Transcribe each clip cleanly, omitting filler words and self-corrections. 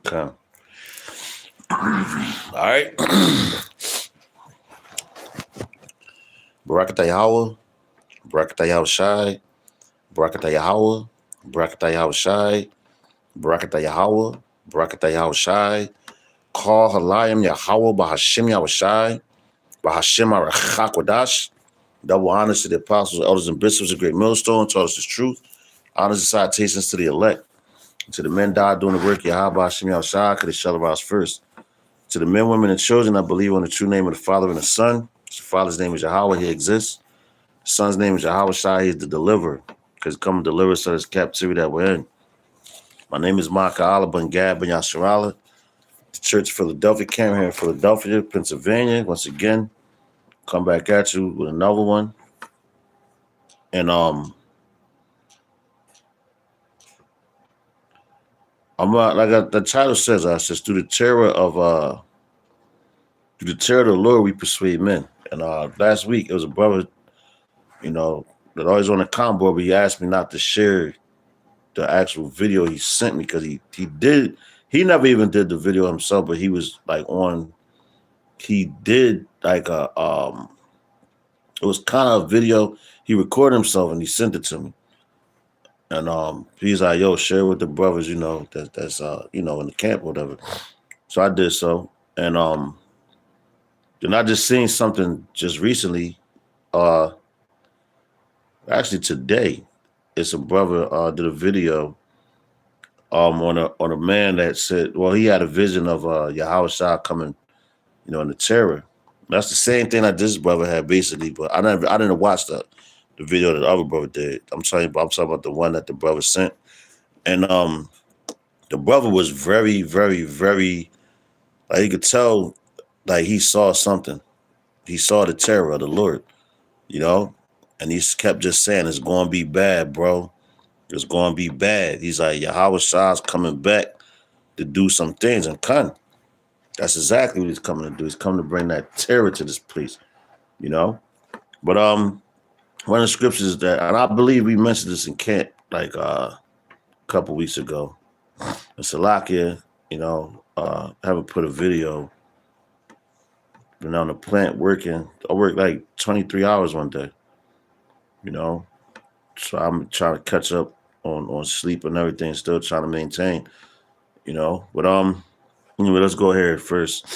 Okay. All right. Barakatah Yahweh, Barakatah Yahweh Shai, Barakatah Yahweh, Barakatah Yahweh Shai, Barakatah Yahweh, Barakatah Yahweh Shai, Call Halayim Yahweh Bahashim Yahweh Shai, Bahashim Arachakwadash. Double honors to the apostles, elders, and bishops of Great Millstone, taught us the truth. Honors and salutations to the elect. To the men died doing the work, Yahweh Hashem Yahweh Shai, because they shall arise first. To the men, women, and children, I believe on the true name of the Father and the Son. The Father's name is Yahweh, he exists. The Son's name is Yahweh Shai, he is the deliverer, because come and deliver us out of this captivity that we're in. My name is Maka Allah Ben Gad Ben Yasharala. The Church of Philadelphia came here in Philadelphia, Pennsylvania. Once again, come back at you with another one. And I'm like the title says, through the terror of the Lord we persuade men. And last week it was a brother, that always on the combo, but he asked me not to share the actual video he sent me because he never even did the video himself, but he was like he did like it was kind of a video. He recorded himself and he sent it to me. And he's like, yo, share with the brothers, that's in the camp or whatever. So I did so. And then I just seen something just recently, actually today. It's a brother did a video on a man that said, well, he had a vision of Yahweh Shah coming, in the terror. That's the same thing that this brother had basically, but I didn't watch the video that the other brother did. I'm talking about the one that the brother sent. And the brother was very, very, very, like you could tell, like he saw something. He saw the terror of the Lord, and he kept just saying, it's going to be bad, bro. It's going to be bad. He's like, Yahweh Shah's coming back to do some things and come. That's exactly what he's coming to do. He's coming to bring that terror to this place, But one of the scriptures that, and I believe we mentioned this in camp like a couple weeks ago. In Salakia, haven't put a video. Been on the plant working. I worked like 23 hours one day, So I'm trying to catch up on sleep and everything, still trying to maintain, But anyway, let's go here first.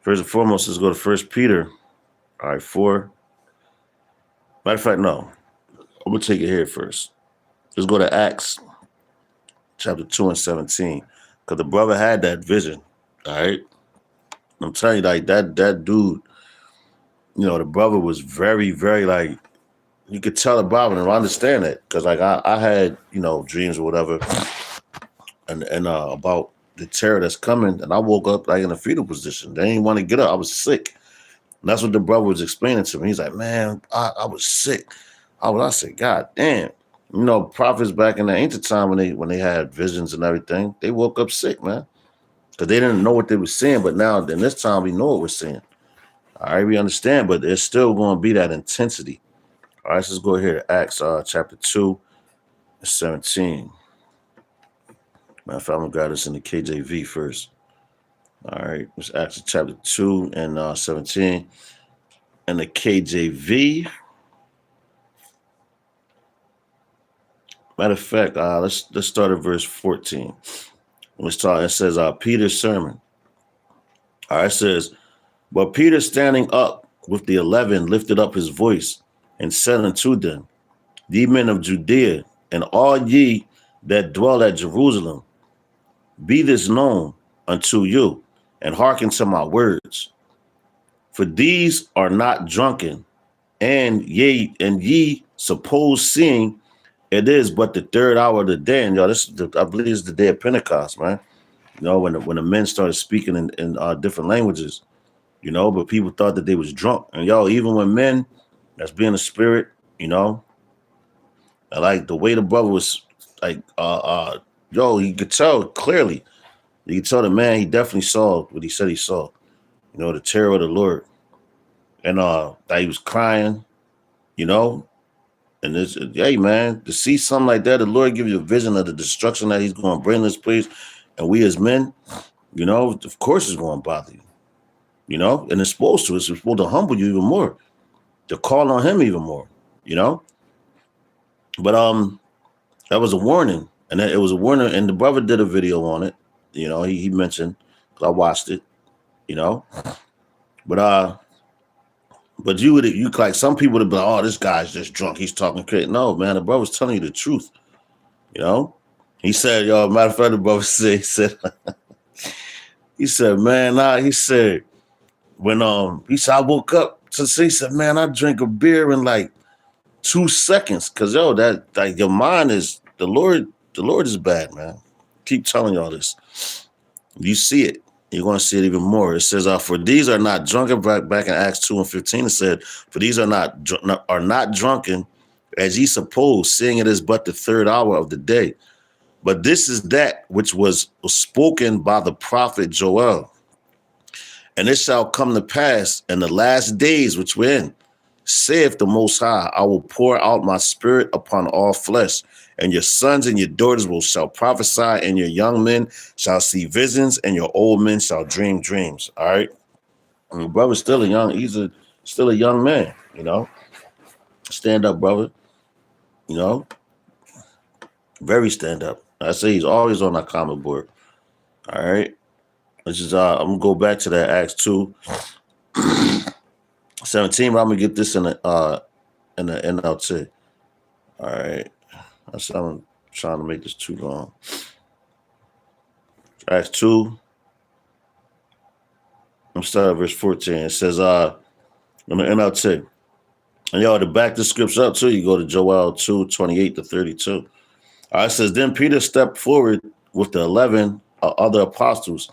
First and foremost, let's go to 1 Peter. All right, 4. Matter of fact, no. I'm gonna take it here first. Let's go to Acts chapter 2 and 17. Because the brother had that vision. All right. I'm telling you, like that dude, the brother was very, very like, you could tell about him, and I understand that. Because like I had, dreams or whatever, and about the terror that's coming, and I woke up like in a fetal position. They didn't want to get up. I was sick. And that's what the brother was explaining to me. He's like, man, I was sick. I said, God damn. Prophets back in the ancient time when they had visions and everything, they woke up sick, man. Because they didn't know what they were seeing. But now, in this time, we know what we're seeing. All right, we understand, but there's still going to be that intensity. All right, so let's go here to Acts chapter 2, 17. Matter of fact, I'm going to grab this in the KJV first. All right, it's Acts chapter 2 and 17. And the KJV. Matter of fact, let's start at verse 14. It says Peter's sermon. All right, it says, but Peter standing up with the 11 lifted up his voice and said unto them, ye men of Judea, and all ye that dwell at Jerusalem, be this known unto you, and hearken to my words. For these are not drunken, and ye suppose seeing it is but the third hour of the day. And I believe it's the day of Pentecost, man. When the men started speaking in different languages, but people thought that they was drunk. And even when men that's being a spirit, and like the way the brother was like, he could tell clearly. You could tell the man, he definitely saw what he said he saw, the terror of the Lord. And that he was crying, and this, hey man, to see something like that, the Lord give you a vision of the destruction that he's going to bring this place. And we as men, of course it's going to bother you, and it's supposed to. It's supposed to humble you even more, to call on him even more, you know? But that was a warning. And it was a warning. And the brother did a video on it. He mentioned, 'cause I watched it, you know? But you like some people would be like, oh, this guy's just drunk. He's talking crazy. No, man, the brother's telling you the truth, you know? He said, matter of fact, the brother he said, man, he said, when he said I woke up to see, he said, man, I drank a beer in like 2 seconds. Cause that like your mind is the Lord is bad, man. Keep telling y'all this. You see it, you're gonna see it even more. It says, for these are not drunken, back in Acts 2:15, it said, for these are not drunken, as ye suppose, seeing it is but the third hour of the day. But this is that which was spoken by the prophet Joel. And it shall come to pass in the last days which we're in, saith the Most High, I will pour out my spirit upon all flesh, and your sons and your daughters shall prophesy, and your young men shall see visions, and your old men shall dream dreams. All right. And your brother's still still a young man, Stand up, brother. Very stand up. I say he's always on our comment board. All right. This is I'm gonna go back to that Acts 2:17, but I'm gonna get this in the NLT. All right. I'm trying to make this too long. Acts 2. I'm starting at verse 14. It says, in the NLT. And to back the scripts up too, you go to Joel 2:28-32. All right, it says, then Peter stepped forward with the 11 other apostles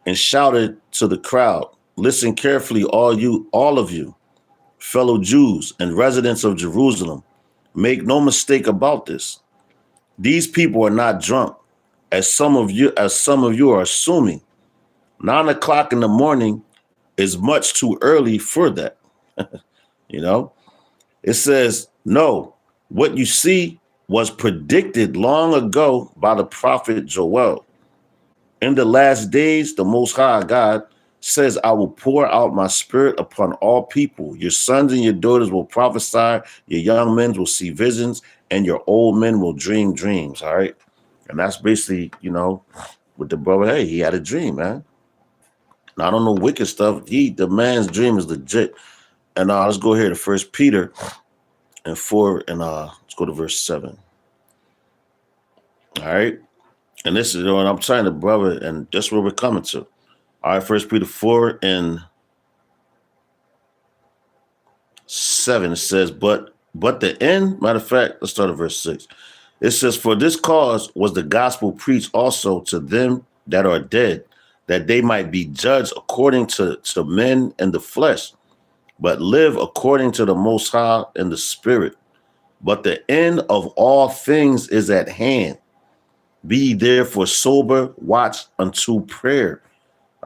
and shouted to the crowd, listen carefully, all of you, fellow Jews and residents of Jerusalem. Make no mistake about this. These people are not drunk, as some of you are assuming. 9 o'clock in the morning is much too early for that. It says, no, what you see was predicted long ago by the prophet Joel. In the last days, the Most High God says, I will pour out my spirit upon all people. Your sons and your daughters will prophesy. Your young men will see visions, and your old men will dream dreams. All right. And that's basically, with the brother, hey, he had a dream, man. Now, I don't know wicked stuff. The man's dream is legit. And let's go here to 1 Peter and 4, and let's go to verse 7. All right. And this is what I'm telling the brother, and that's where we're coming to. All right, 1 Peter 4:7, it says, but the end, matter of fact, let's start at verse 6. It says, for this cause was the gospel preached also to them that are dead, that they might be judged according to men in the flesh, but live according to the Most High in the Spirit. But the end of all things is at hand. Be therefore sober, watch unto prayer.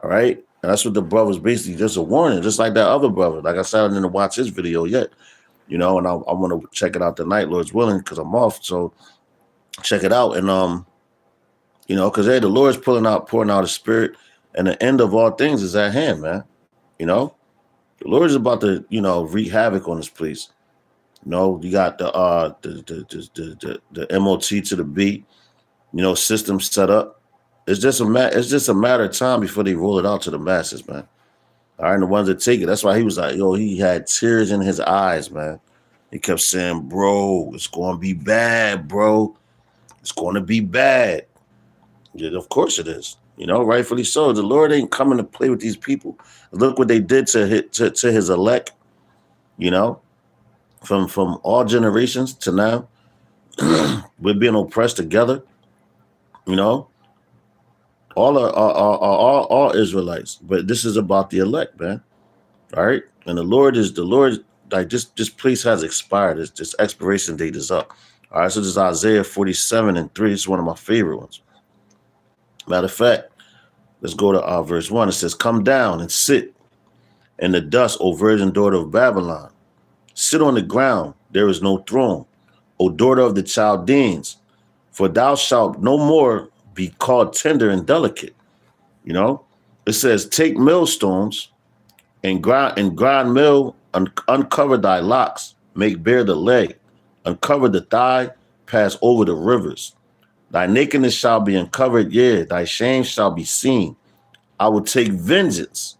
All right. And that's what the brother's basically just a warning, just like that other brother. Like I said, I didn't watch his video yet, and I want to check it out tonight, Lord's willing, because I'm off. So check it out. And, because hey, the Lord's pouring out his spirit, and the end of all things is at hand, man. The Lord is about to, wreak havoc on this place. You got the MOT to the beat, system set up. It's just a matter of time before they roll it out to the masses, man. All right, and the ones that take it. That's why he was like, he had tears in his eyes, man. He kept saying, bro, it's going to be bad, bro. It's going to be bad. Yeah, of course it is. Rightfully so. The Lord ain't coming to play with these people. Look what they did to his elect, from all generations to now. We're being oppressed together, all Israelites, but this is about the elect, man. All right, and the Lord, like this place has expired. This expiration date is up. All right, so this is Isaiah 47:3. It's one of my favorite ones. Matter of fact, let's go to verse 1. It says, come down and sit in the dust, O virgin daughter of Babylon. Sit on the ground, there is no throne, O daughter of the Chaldeans, for thou shalt no more be called tender and delicate. You know, it says, take millstones and grind mill, uncover thy locks, make bare the leg, uncover the thigh, pass over the rivers. Thy nakedness shall be uncovered, yea, thy shame shall be seen. I will take vengeance,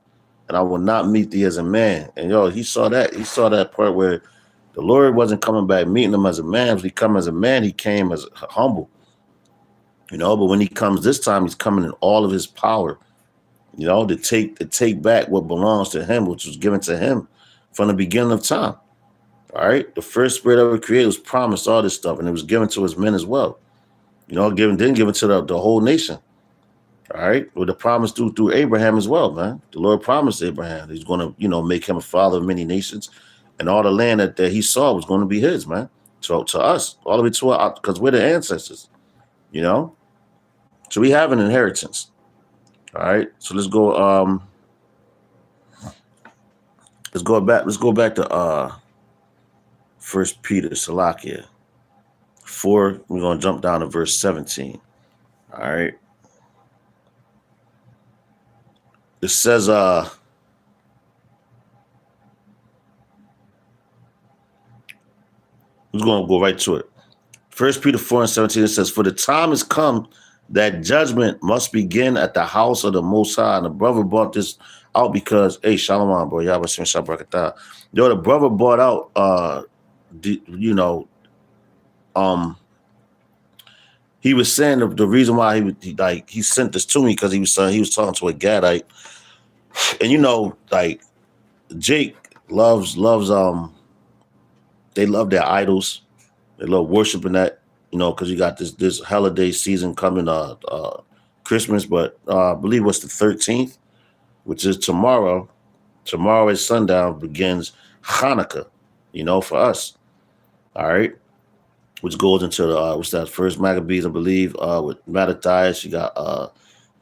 and I will not meet thee as a man. And yo, he saw that. He saw that part where the Lord wasn't coming back meeting him as a man. When he come as a man, he came as humble. You know, but when he comes this time, he's coming in all of his power. You know, to take back what belongs to him, which was given to him from the beginning of time. All right, the first spirit ever created was promised all this stuff, and it was given to his men as well. You know, given to the whole nation. All right, with the promise through Abraham as well, man. The Lord promised Abraham he's going to, make him a father of many nations, and all the land that he saw was going to be his, man. To us, all the way to our, because we're the ancestors, you know. So we have an inheritance. All right, so let's go. Let's go back. Let's go back to First Peter, Salakia 4. We're gonna jump down to verse 17. All right. It says, let's go right to it. First Peter 4 and 17, it says, for the time has come that judgment must begin at the house of the Most High. And the brother brought this out because, hey, Shalom, bro. Y'all was saying Shabbat. Yo, the brother brought out, he was saying the reason why he sent this to me because he was talking to a Gadite. And Jake loves they love their idols. They love worshiping that, because you got this holiday season coming, Christmas, but I believe what's the 13th, which is tomorrow. Tomorrow at sundown begins Hanukkah, for us. All right, which goes into the what's that, first Maccabees, I believe, with Mattathias. You got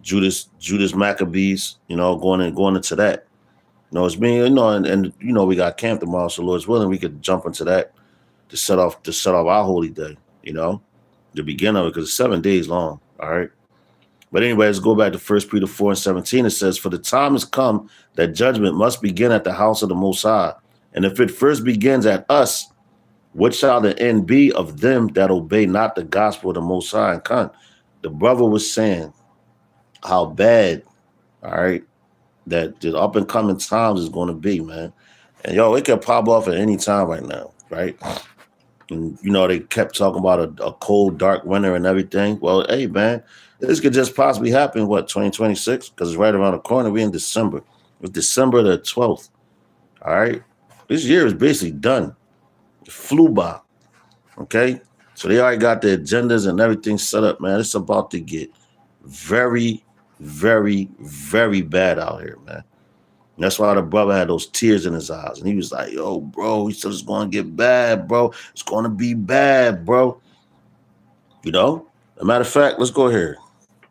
Judas Maccabees, going into that. It's being, and we got camp tomorrow, so Lord's willing, we could jump into that to set off our holy day, the beginning of it, because it's 7 days long. All right. But anyway, let's go back to 1 Peter 4 and 17. It says, for the time has come that judgment must begin at the house of the Most High. And if it first begins at us, what shall the end be of them that obey not the gospel of the Most High? And come, the brother was saying how bad, all right, that the up and coming times is going to be, man. And it can pop off at any time right now, right? And they kept talking about a cold, dark winter and everything. Well, hey, man, this could just possibly happen. 2026? Because it's right around the corner. We're in December. It's December the 12th. All right, this year is basically done. It flew by. Okay, so they already got the agendas and everything set up, man. It's about to get very, very, very bad out here, man. And that's why the brother had those tears in his eyes. And he was like, yo, bro, he said it's going to get bad, bro. It's going to be bad, bro. As a matter of fact, let's go here.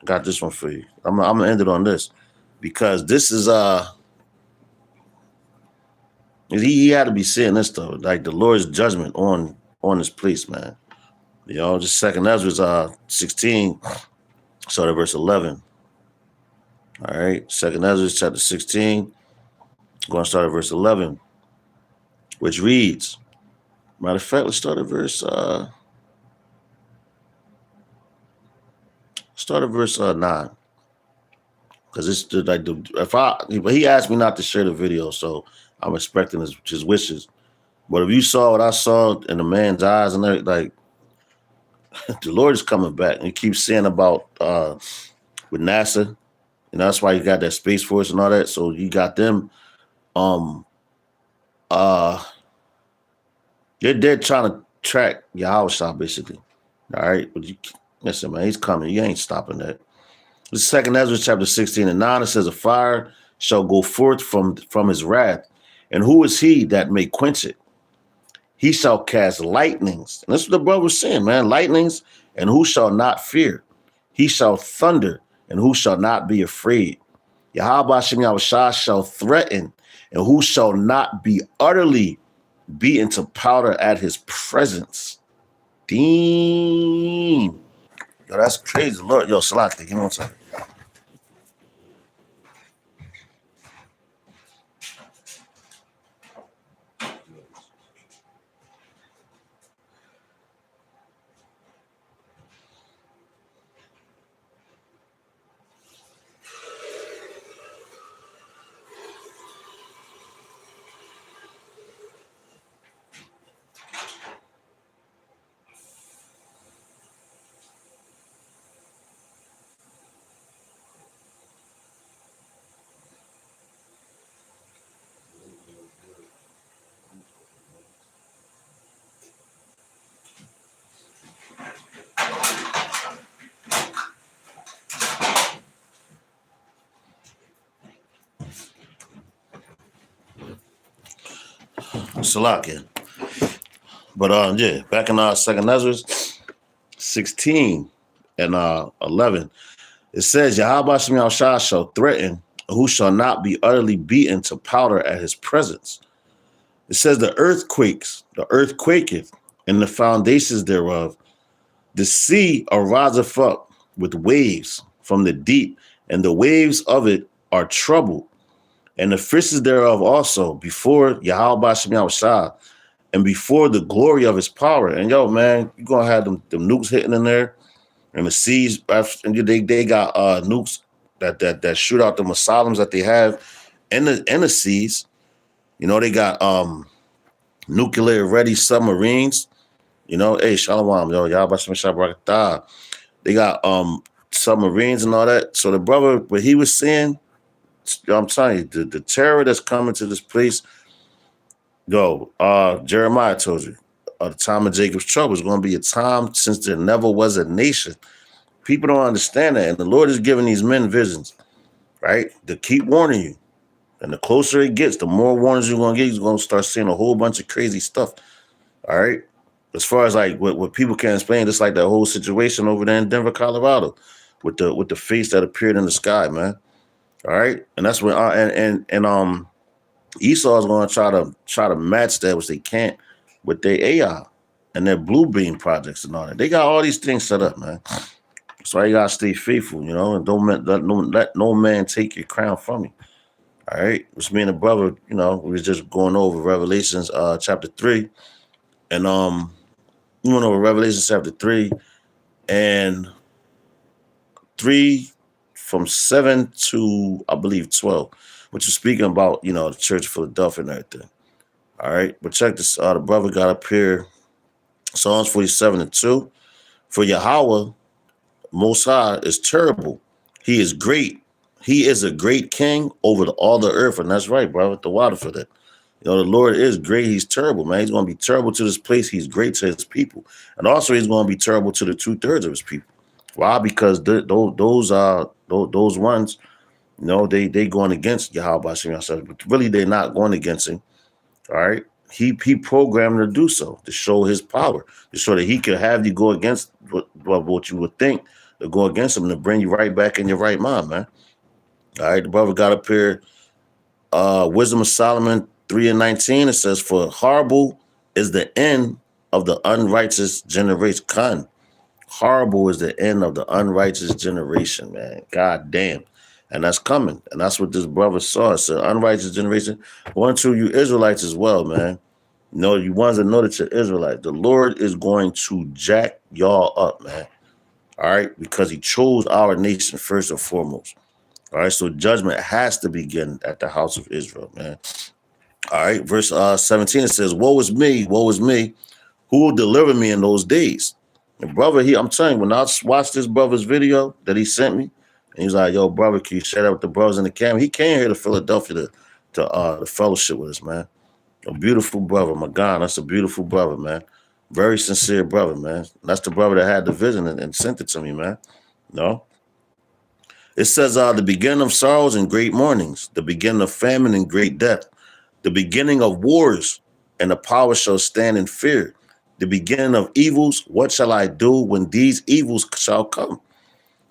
Got this one for you. I'm going to end it on this. Because this is, he had to be seeing this, though. Like the Lord's judgment on this place, man. Just second Ezra 16, start at verse 11. All right. Second Ezra chapter 16. Going to start at verse 11, which reads, matter of fact, let's start at verse 9. Because it's like he asked me not to share the video, so I'm expecting his wishes. But if you saw what I saw in the man's eyes and everything, like the Lord is coming back. And he keeps saying about with NASA, that's why you got that Space Force and all that. So you got them. They're trying to track Yahushua, basically. All right, but listen, man, he's coming. You ain't stopping that. The second Ezra chapter 16 and 9, it says, a fire shall go forth from his wrath, and who is he that may quench it? He shall cast lightnings. And that's what the brother was saying, man. Lightnings, and who shall not fear? He shall thunder, and who shall not be afraid? Yahweh Shem Yahushua shall threaten, and who shall not be utterly beaten to powder at his presence? Damn. Yo, that's crazy. Lord, yo, Salaki, give me one second. Salaki. But yeah, back in second Ezra 16 and 11, it says Yahweh Shem Yahushua shall threaten, who shall not be utterly beaten to powder at his presence. It says the earth quaketh, and the foundations thereof. The sea ariseth up with waves from the deep, and the waves of it are troubled, and the fishes thereof also before Yahweh Shem Yahushua, and before the glory of his power. And yo, man, you're gonna have them nukes hitting in there, and the seas, and they got nukes that shoot out the asylums that they have in the seas. You know, they got nuclear ready submarines. You know, hey, Shalom, yo, y'all about to they got submarines and all that. So the brother, what he was saying, I'm telling you, the terror that's coming to this place, yo, Jeremiah told you, the time of Jacob's trouble is going to be a time since there never was a nation. People don't understand that, and the Lord is giving these men visions, right? To keep warning you. And the closer it gets, the more warnings you're going to get. You're going to start seeing a whole bunch of crazy stuff, all right? As far as like what people can't explain, it's like that whole situation over there in Denver, Colorado, with the face that appeared in the sky, man. All right, and that's when Esau is going to try to match that, which they can't, with their AI and their blue beam projects and all that. They got all these things set up, man. So you gotta stay faithful, you know, and don't let no man take your crown from you. All right, which me and the brother, you know, we was just going over Revelations chapter 3, and we went over Revelation chapter 3 and 3 from 7 to I believe 12, which is speaking about, you know, the Church of Philadelphia and everything. All right, but check this. The brother got up here, Psalms 47 and 2. For Yahweh, Most High, is terrible. He is great. He is a great king over all the earth, and that's right, brother. The water for that. You know, the Lord is great. He's terrible, man. He's going to be terrible to this place. He's great to his people, and also he's going to be terrible to the 2/3 of his people. Why? Because those ones, you know, they going against Yahweh Hashem Yahshua, but really they're not going against him. All right, he programmed to do so, to show his power, to show that he could have you go against what you would think, to go against him, to bring you right back in your right mind, man. All right, the brother got up here, Wisdom of Solomon 3 and 19. It says, "For horrible is the end of the unrighteous generation." Horrible is the end of the unrighteous generation, man. God damn. And that's coming. And that's what this brother saw. It's an unrighteous generation. One, two, you Israelites as well, man. You know, you ones that know that you're Israelite. The Lord is going to jack y'all up, man. All right? Because he chose our nation first and foremost. All right? So judgment has to begin at the house of Israel, man. All right? Verse 17, it says, woe is me, who will deliver me in those days? And brother, I'm telling you, when I watched this brother's video that he sent me, and he's like, yo, brother, can you share that with the brothers in the camp? He came here to Philadelphia to fellowship with us, man. A beautiful brother, my God, that's a beautiful brother, man. Very sincere brother, man. That's the brother that had the vision and sent it to me, man. No. It says, the beginning of sorrows and great mournings, the beginning of famine and great death, the beginning of wars, and the power shall stand in fear. The beginning of evils, what shall I do when these evils shall come?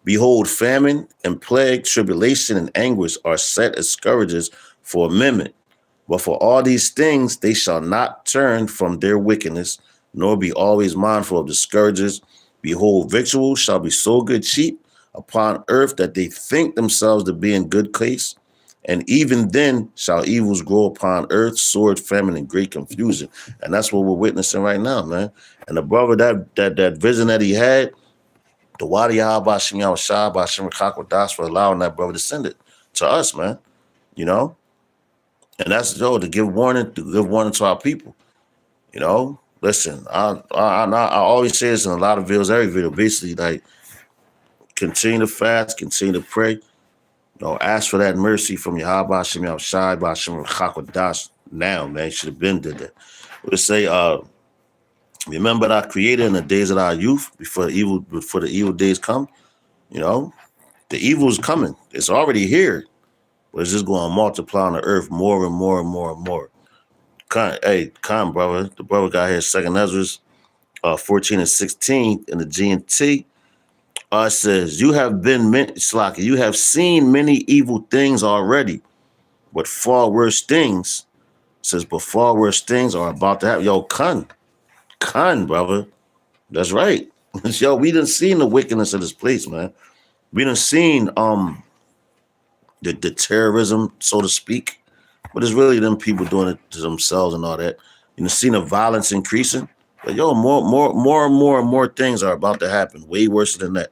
Behold, famine and plague, tribulation and anguish are set as scourges for a minute. But for all these things, they shall not turn from their wickedness, nor be always mindful of the scourges Behold, victuals shall be so good cheap upon earth that they think themselves to be in good case. And even then shall evils grow upon earth, sword, famine, and great confusion. And that's what we're witnessing right now, man. And the brother that vision that he had, the Wadi Bashim Yahushua, Bashim Kakwadas for allowing that brother to send it to us, man. You know? And that's to give warning, to our people. You know? Listen, I always say this in a lot of videos, every video, basically like continue to fast, continue to pray. Ask for that mercy from Yahweh Shem Yahushai, Bashim Chakwadas now, man. Should have been did that. Would say, remember that I created in the days of our youth, before the evil days come. The evil is coming. It's already here. But it's just going to multiply on the earth more and more and more and more. Come, brother. The brother got here, Second Ezra's 14 and 16 in the G&T. Says, you have seen many evil things already, but far worse things. Says, but far worse things are about to happen. Yo, Khan, brother. That's right. Yo, we done seen the wickedness of this place, man. We done seen the terrorism, so to speak. But it's really them people doing it to themselves and all that. You done seen the violence increasing. But yo, more things are about to happen. Way worse than that.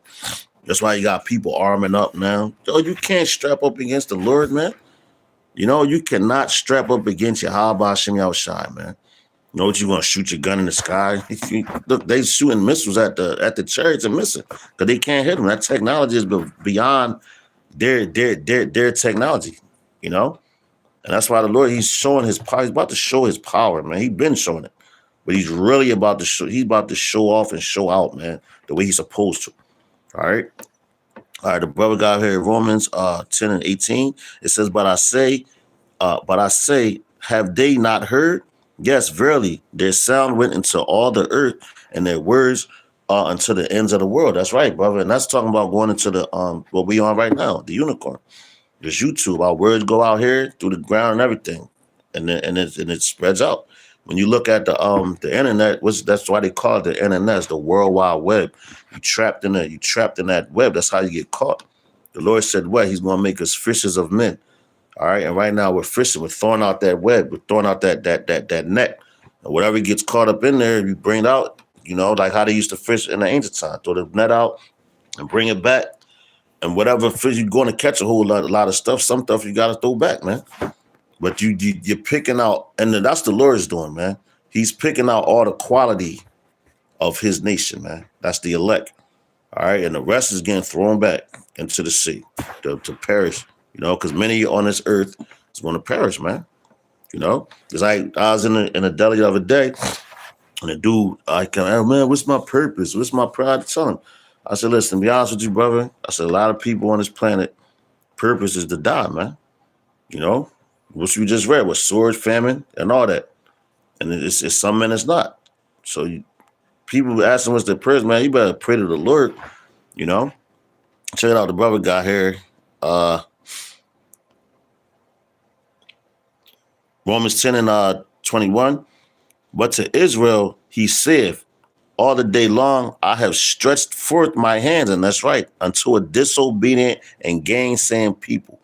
That's why you got people arming up now. Yo, you can't strap up against the Lord, man. You cannot strap up against Yahweh Hashem Yahushai, man. You know what, you gonna shoot your gun in the sky? Look, they shooting missiles at the chariots and missing because they can't hit them. That technology is beyond their technology, and that's why the Lord, he's showing his power. He's about to show his power, man. He's been showing it, but he's really about to show. He's about to show off and show out, man, the way he's supposed to. All right. The brother got here, Romans 10 and 18. It says, but I say, have they not heard? Yes, verily, their sound went into all the earth, and their words unto the ends of the world. That's right, brother. And that's talking about going into the what we on right now, the unicorn. There's YouTube. Our words go out here through the ground and everything, and it spreads out. When you look at the internet, that's why they call it the internet, it's the World Wide Web. You trapped in that web. That's how you get caught. The Lord said, "What? He's going to make us fishers of men." All right, and right now we're fishing. We're throwing out that web. We're throwing out that net. And whatever gets caught up in there, you bring it out. Like how they used to fish in the ancient time. Throw the net out and bring it back. And whatever fish you're going to catch, a lot of stuff. Some stuff you got to throw back, man. But you're picking out, and that's the Lord's doing, man. He's picking out all the quality of his nation, man. That's the elect. All right, and the rest is getting thrown back into the sea to perish. Because many on this earth is going to perish, man. Because I was in a deli the other day, and the dude, oh, man, what's my purpose? What's my pride? To tell him. I said, listen, to be honest with you, brother, I said, a lot of people on this planet, purpose is to die, man. What you just read was sword, famine, and all that. And it's some men it's not. So people asking what's their purpose, man, you better pray to the Lord, Check it out, the brother got here. Romans 10 and 21. But to Israel, he saith, all the day long I have stretched forth my hands, and that's right, unto a disobedient and gainsaying people.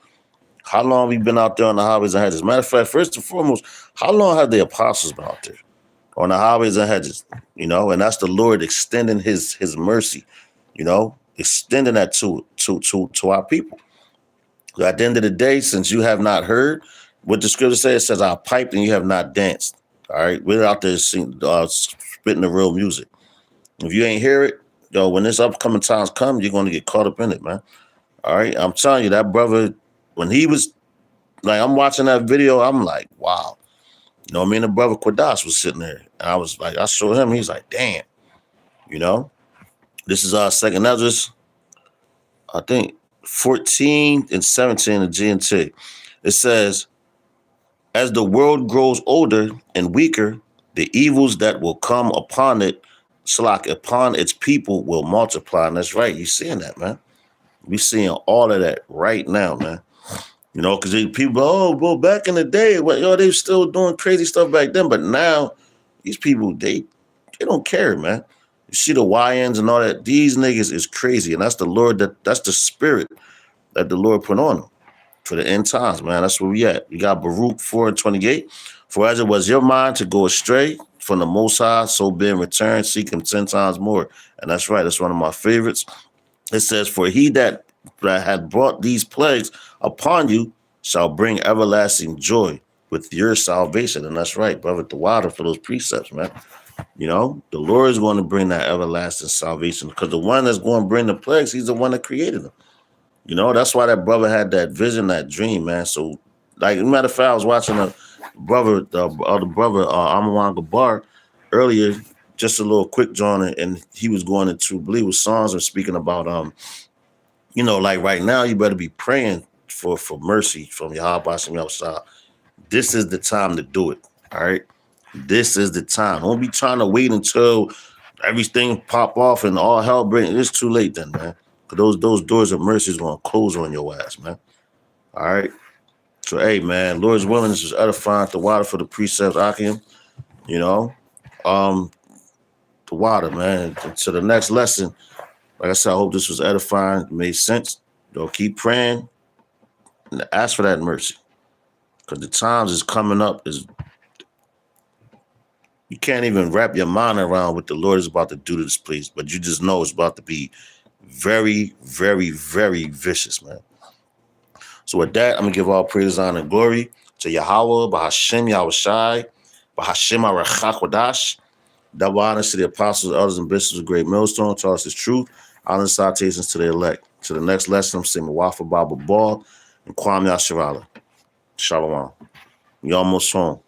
How long have we been out there on the highways and hedges? Matter of fact, first and foremost, how long have the apostles been out there on the highways and hedges? And that's the Lord extending his mercy, extending that to our people. So at the end of the day, since you have not heard what the scripture says, it says, I piped and you have not danced. All right, we're out there spitting the real music. If you ain't hear it, when this upcoming times come, you're going to get caught up in it, man. All right, I'm telling you, that brother, when he was, like, I'm watching that video, I'm like, wow. Me and the brother Quadas was sitting there, and I was like, I showed him, he's like, damn. This is our Second Ezra's, I think, 14 and 17 of G&T. It says, as the world grows older and weaker, the evils that will come upon it, upon its people, will multiply. And that's right. You're seeing that, man. We're seeing all of that right now, man. Because people, well, back in the day, they still doing crazy stuff back then. But now, these people, they don't care, man. You see the YNs and all that. These niggas is crazy, and that's the Lord. That's the spirit that the Lord put on them for the end times, man. That's where we at. You got Baruch 4:28. For as it was your mind to go astray from the Most High, so being returned, seek him 10 times more. And that's right. That's one of my favorites. It says, for he that had brought these plagues upon you shall bring everlasting joy with your salvation. And that's right, brother, the water for those precepts, man. You know, the Lord is going to bring that everlasting salvation because the one that's going to bring the plagues, he's the one that created them. You know, that's why that brother had that vision, that dream, man. So, like, matter of fact, I was watching the other brother, Amawan Gabar, earlier, just a little quick John, and he was going into, I believe it was songs and speaking about, you know, like right now, you better be praying for mercy from Yahweh Hashem Yahweh. This is the time to do it. All right. This is the time. Don't be trying to wait until everything pop off and all hell breaks. It's too late then, man. Those doors of mercy is gonna close on your ass, man. All right. So hey, man, Lord's willing, this is edifying the water for the precepts, Akim. You know, the water, man. To the next lesson. Like I said, I hope this was edifying, made sense. Keep praying and ask for that mercy. Because the times is coming up, is you can't even wrap your mind around what the Lord is about to do to this place, but you just know it's about to be very, very, very vicious, man. So with that, I'm going to give all praise, honor, and glory to Yahweh, Bahashem Yahushai, Bahashem Arachakwadash. Double honors to the apostles, elders, and bishops of Great Millstone, taught us the truth. Honor and salutations to the elect. To the next lesson, I'm saying Wafa Baba Ball and Kwame Yasharala. Shalom. We almost home.